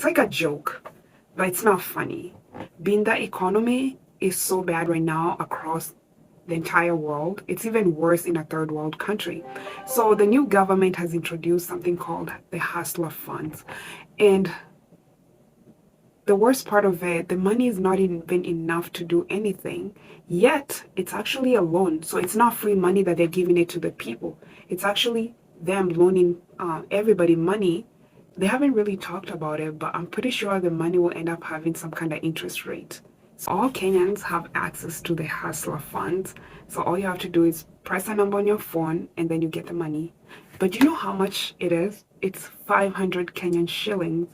It's like a joke, but it's not funny. Being the economy is so bad right now across the entire world, it's even worse in a third world country. So the new government has introduced something called the Hustler Funds. And the worst part of it, the money is not even enough to do anything, yet it's actually a loan. So it's not free money that they're giving it to the people. It's actually them loaning everybody money. They haven't really talked about it, but I'm pretty sure the money will end up having some kind of interest rate. So all Kenyans have access to the Hustler Funds. So all you have to do is press a number on your phone and then you get the money. But you know how much it is? It's 500 Kenyan shillings.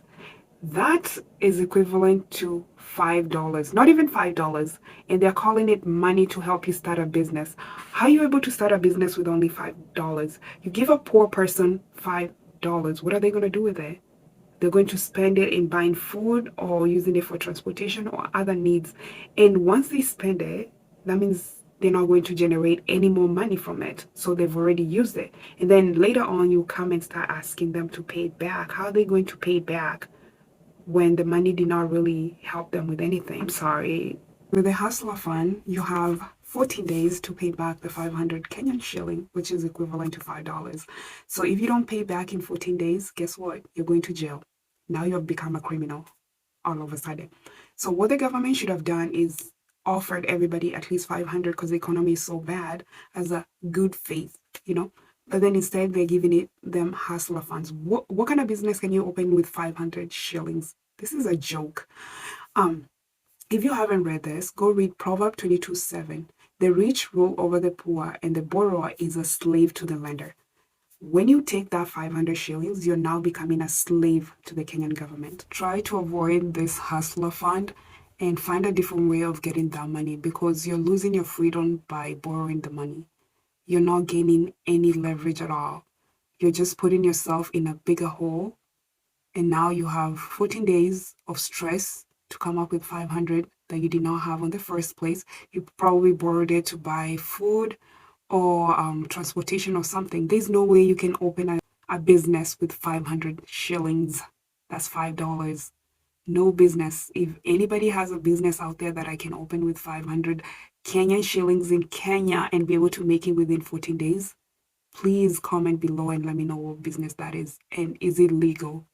That is equivalent to $5, not even $5. And they're calling it money to help you start a business. How are you able to start a business with only $5? You give a poor person $5. What are they going to do with it? They're going to spend it in buying food or using it for transportation or other needs. And once they spend it, that means they're not going to generate any more money from it. So they've already used it. And then later on, you come and start asking them to pay it back. How are they going to pay it back when the money did not really help them with anything? I'm sorry. With the Hustler Fund, you have 14 days to pay back the 500 Kenyan shilling, which is equivalent to $5. So if you don't pay back in 14 days, guess what? You're going to jail. Now you have become a criminal all of a sudden. So what the government should have done is offered everybody at least 500 because the economy is so bad as a good faith, you know. But then instead they're giving them hustler funds. What kind of business can you open with 500 shillings? This is a joke. If you haven't read this, go read Proverb 22:7. The rich rule over the poor, and the borrower is a slave to the lender. When you take that 500 shillings, you're now becoming a slave to the Kenyan government. Try to avoid this hustler fund and find a different way of getting that money because you're losing your freedom by borrowing the money. You're not gaining any leverage at all. You're just putting yourself in a bigger hole. And now you have 14 days of stress to come up with 500 that you did not have in the first place. You probably borrowed it to buy food or transportation or something. There's no way you can open a business with 500 shillings. That's $5. No business. If anybody has a business out there that I can open with 500 Kenyan shillings in Kenya and be able to make it within 14 days, please comment below and let me know what business that is. And is it legal?